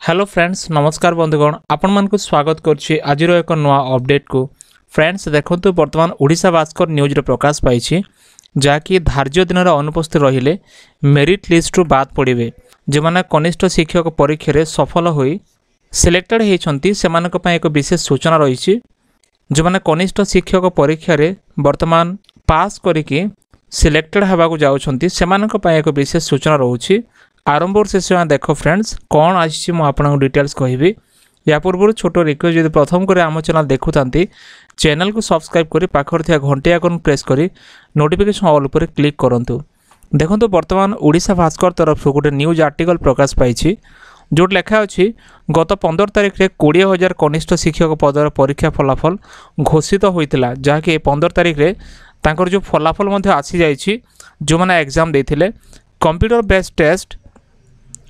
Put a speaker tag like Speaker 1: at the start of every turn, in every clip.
Speaker 1: Hello friends नमस्कार बंधुगण आपण मानक स्वागत करुच्ची आज एक नुआ अपडेट को फ्रेंड्स देखो बर्तमान ओडिशा भास्कर न्यूज रे प्रकाश पाई जहाँकि धार्य दिन अनुपस्थित रहिले मेरिट लिस्ट रु बाद पड़े जो मैंने कनिष्ठ शिक्षक परीक्षा सफल हो सिलेक्टेड होती से एक विशेष सूचना रही जो मैंने कनिष्ठ शिक्षक परीक्षा वर्तमान पास करिकी सिलेक्टेड होगा जाऊँच से एक विशेष सूचना रोचे आरंभ शेष देख फ्रेंड्स कौन आसी मुझे डिटेल्स कहबी या पूर्व छोट रिक्वेस्ट जब प्रथम कर आम चैनल देखुता चैनल को सब्सक्राइब कर पाखर थी घंटे आइकन प्रेस कर नोटिफिकेशन ऑल पर क्लिक करूँ। देखो बर्तमान ओडिशा भास्कर तरफ गोटे न्यूज आर्टिकल प्रकाश पाई जो लेखा अच्छी गत 15 तारिख में 20,000 कनिष्ठ शिक्षक पदर परीक्षा फलाफल घोषित होता जहाँकि 15 तारिख में तांकर जो फलाफल आसी जाइए जो मैंने एग्जाम देते कंप्यूटर बेस्ड टेस्ट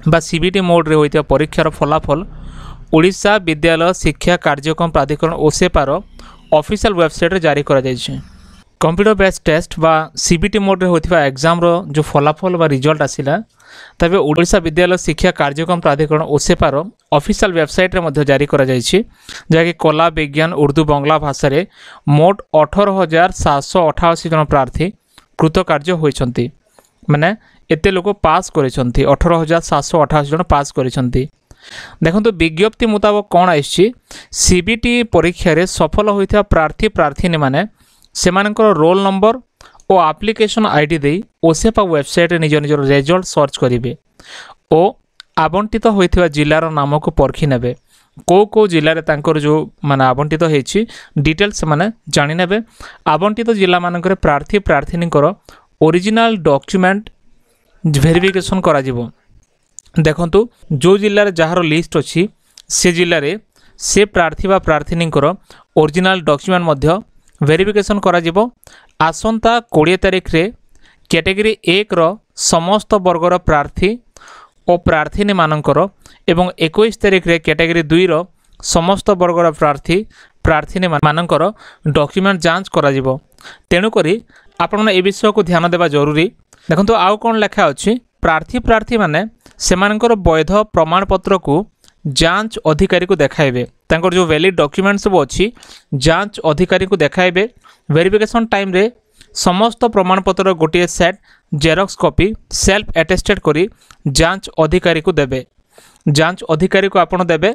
Speaker 1: बा सीबीटी मोड रे होइता परीक्षार फलाफल ओडिशा विद्यालय शिक्षा कार्यक्रम प्राधिकरण ओसेपार ऑफिशियल वेबसाइट रे जारी करा जाइछे। कंप्यूटर बेस्ड टेस्ट बा सीबीटी मोड रे होइता एग्जाम रो जो फलाफल बा रिजल्ट आसिला तबे ओडिशा विद्यालय शिक्षा कार्यक्रम प्राधिकरण ओसेपार ऑफिशियल वेबसाइट रे मध्ये जारी करा जाइछे जाके कला विज्ञान उर्दू बंगला भाषा रे मोट 18,788 जन प्रार्थी कृतकार्य होइछंती माने एते लोक पास करिसंती 18,788 जन पास करिसंती। देखंतु विज्ञप्ति मुताबिक कौन आइछि सीबीटी परीक्षा रे सफल होइथा प्रार्थी प्रार्थीनी माने सेमानकर रोल नंबर और एप्लिकेशन आईडी दे ओसेपा वेबसाइट रे निज निज रिजल्ट सर्च करिवे ओ आवंटित होइथिबा जिल्लार नाम को परखि नेबे को जिले में तांकर जो माने आवंटित होइछि डिटेल्स माने जानि नेबे आवंटित जिला मानकर प्रार्थी प्रार्थीनीकर ओरिजिनल डॉक्यूमेंट वेरिफिकेशन करा जिवो। देखंतु जो जिले में जार लिस्ट अच्छी से जिले में से प्रार्थी बा प्रार्थीनीकर ओरिजिनल डॉक्यूमेंट मध्य वेरिफिकेशन करा जिवो। आसंता 20 तारिख रे कैटेगरी 1 रो समस्त वर्गर प्रार्थी और प्रार्थीनी मानकर एवं 21 तारिख रे कैटेगरी 2 रो समस्त वर्गर प्रार्थी प्रार्थीनी मानकर डॉक्यूमेंट जांच करा जिवो। तेणु करी आपण ए विषय को ध्यान देवा जरूरी। देखो आउ कौन लेखा अच्छी प्रार्थी प्रार्थी माने सेमानकर वैध प्रमाण पत्र को जांच अधिकारी को देखाइबे तांकर जो वैलिड डॉक्यूमेंट सब अच्छी जांच अधिकारी को देखाइबे। वेरिफिकेशन टाइम रे समस्त प्रमाण पत्र गोटे set xerox copy self attested करी जांच अधिकारी को देबे। जांच अधिकारी को आपण देबे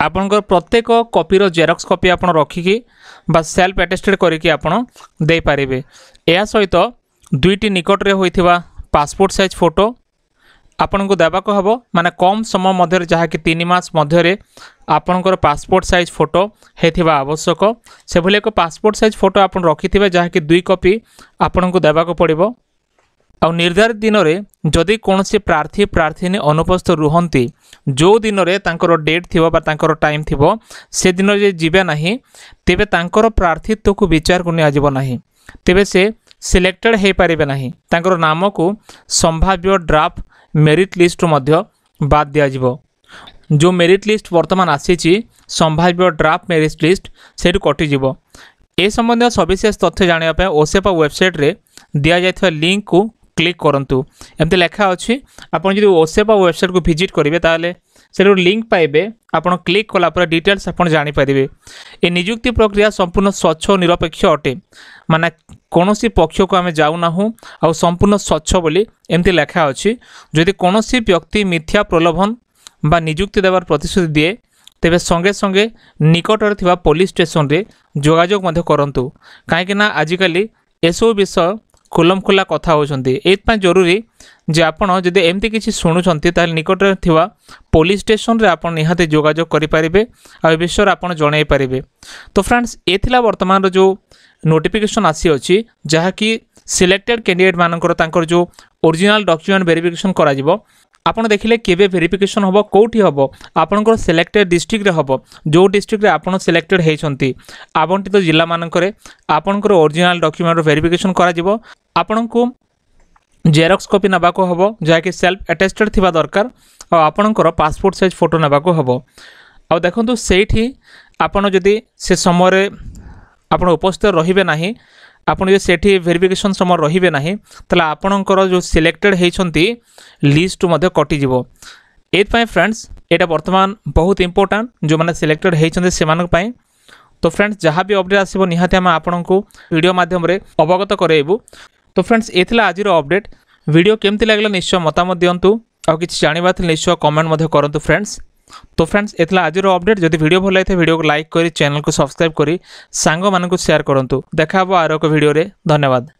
Speaker 1: आपनकर प्रत्येक कॉपीर जेरॉक्स कॉपी आपण रखिकी बा सेल्फ अटेस्टेड करिकी आपण दे पारिबे। या सहित दुईटी निकट रे होइथिबा पासपोर्ट साइज फोटो आपन को देबा को हबो माने कम समय मध्य जहाँ कि 3 मास मध्य आपनकर पासपोर्ट साइज फोटो हेथिबा आवश्यक से भले एक पासपोर्ट साइज फोटो आपन रखिथिबे जहाँ कि 2 कॉपी आपन को देबा को पड़िबो। आ निर्धारित दिन में जदि कौन से प्रार्थी प्रार्थीनी अनुपस्थित रुहंती जो दिन में तांकर डेट थिबो बा तांकर टाइम थिबो से दिन जे जिबे नाही तेबे तांकर प्रार्थीत्व को विचार को निया जिवो नाही तेबे से सिलेक्टेड हो पारे ना तांकर नाम को संभाव्य ड्राफ्ट मेरिट लिस्ट मध्य बाद दिया जिवो। जो मेरिट लिस्ट वर्तमान आसी संभाव्य ड्राफ्ट मेरिट लिस्ट से कटिजिवो। ए संबंधी सविशेष तथ्य जानापी ओसेपा वेबसाइट रे दिया जायथिबा लिंक को क्लिक करंतु एमती लेखा अच्छी आपन जदि ओसेपा वेबसाइट को विजिट करेंगे ताले से लिंक पाइबे आपन क्लिक कला पर डिटेल्स आपन जानि पारिबे। ए नियुक्ति प्रक्रिया संपूर्ण स्वच्छ और निरपेक्ष अटे माने कौनसी पक्ष को आम जाऊ ना आ संपूर्ण स्वच्छ बोली एमती लेखा अच्छी जदि कौनसी व्यक्ति मिथ्या प्रलोभन बा नियुक्ति देवार प्रतिश्रुति दिए तेबे संगे संगे निकटरे थिबा पुलिस स्टेशन रे जोगाजोग मध्य करंतु काहेकि ना आजिकली एसबू विषय खुलम खुला कथा होचंती एतपा जरूरी जे आपण जदि एमती किछि सुनुचंती ताले निकटरे थिबा पुलिस स्टेशन रे आपण निहाते जोगाजोग करि पारिबे आ विषय आपण जणाई पारिबे। तो फ्रेंड्स एथिला वर्तमान जो नोटिफिकेशन आसी अछि जहा कि सिलेक्टेड कैंडिडेट मानकर तांकर जो ओरिजिनल डॉक्यूमेंट वेरिफिकेशन करा जिवो आपण देखिले केबे वेरिफिकेशन होबो कोठी होबो आपनकर सिलेक्टेड डिस्ट्रिक्ट रे होबो जो डिस्ट्रिक्ट रे आपण सिलेक्टेड हेचंती आवंटित जिला मानकरे आपनकर ओरिजिनल डॉक्यूमेंट वेरिफिकेशन करा जिवो। आपनको जेरॉक्स कॉपी नबा को होबो जहा कि सेल्फ अटेस्टेड थिबा दरकार आ आपनकर पासपोर्ट साइज फोटो नबा को होबो। आ देखंतु सेठी आपण जदी से समय रे आपण उपस्थित रहिबे नाही आपण जो सेठी वेरिफिकेशन समय रहिबे नाही तला आपणकर जो सिलेक्टेड हेचंती लिस्ट मध्य कटि जिवो। एत पय फ्रेंड्स एटा वर्तमान बहुत इंपोर्टेंट जो मैंने सिलेक्टेड होती से। तो फ्रेंड्स जहाँ भी अपडेट आसो निहाती आम आपको वीडियो माध्यम अवगत करेबू। तो फ्रेंड्स ये आज अपडेट वीडियो केमती लगला निश्चय मतामत दिंतु आ कि जानवा निश्चय कमेंट करूँ फ्रेंड्स। तो फ्रेंड्स ये आज अपडेट जब वीडियो भल लगे वीडियो को लाइक करी चैनल को सब्सक्राइब करी सांग मानक शेयर करूँ। देखा आर एक वीडियो रे धन्यवाद।